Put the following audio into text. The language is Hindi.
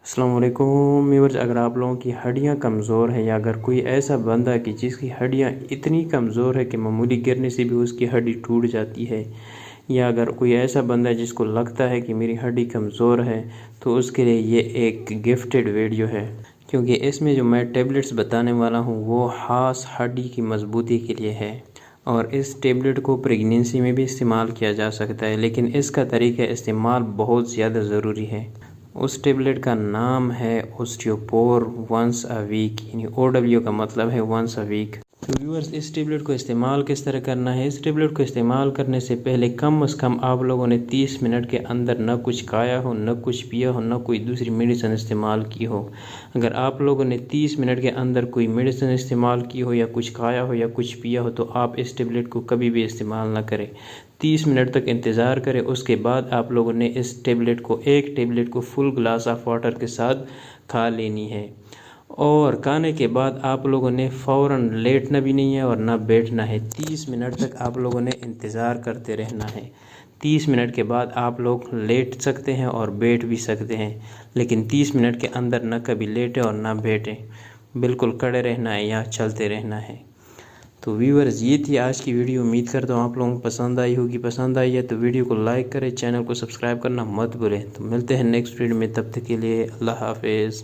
अस्सलाम वालेकुम व्यूअर्स, अगर आप लोगों की हड्डियां कमज़ोर है या अगर कोई ऐसा बंदा है कि जिसकी हड्डियां इतनी कमज़ोर है कि मामूली गिरने से भी उसकी हड्डी टूट जाती है, या अगर कोई ऐसा बंदा है जिसको लगता है कि मेरी हड्डी कमज़ोर है, तो उसके लिए ये एक गिफ्टेड वीडियो है। क्योंकि इसमें जो मैं टेबलेट्स बताने वाला हूँ वो ख़ास हड्डी की मजबूती के लिए है और इस टेबलेट को प्रेगनेंसी में भी इस्तेमाल किया जा सकता है, लेकिन इसका तरीका इस्तेमाल बहुत ज़्यादा ज़रूरी है। उस टेबलेट का नाम है ओस्टियोपोर वंस अ वीक, यानी OW का मतलब है वंस अ वीक। तो व्यूअर्स, इस टेबलेट को इस्तेमाल किस तरह करना है? इस टेबलेट को इस्तेमाल करने से पहले कम से कम आप लोगों ने 30 मिनट के अंदर न कुछ खाया हो, न कुछ पिया हो, न कोई दूसरी मेडिसिन इस्तेमाल की हो। अगर आप लोगों ने 30 मिनट के अंदर कोई मेडिसिन इस्तेमाल की हो या कुछ खाया हो या कुछ पिया हो, तो आप इस टेबलेट को कभी भी इस्तेमाल ना करें। 30 मिनट तक इंतज़ार करें, उसके बाद आप लोगों ने इस टेबलेट को एक टेबलेट को फुल ग्लास ऑफ वाटर के साथ खा लेनी है। और खाने के बाद आप लोगों ने फ़ौरन लेटना भी नहीं है और ना बैठना है। 30 मिनट तक आप लोगों ने इंतज़ार करते रहना है। 30 मिनट के बाद आप लोग लेट सकते हैं और बैठ भी सकते हैं, लेकिन 30 मिनट के अंदर ना कभी लेटें और ना बैठें। बिल्कुल खड़े रहना है या चलते रहना है। तो व्यूअर्स, ये थी आज की वीडियो। उम्मीद करता हूँ आप लोगों को पसंद आई होगी। पसंद आई है तो वीडियो को लाइक करें, चैनल को सब्सक्राइब करना मत भूलें। तो मिलते हैं नेक्स्ट वीडियो में, तब तक के लिए अल्लाह हाफिज़।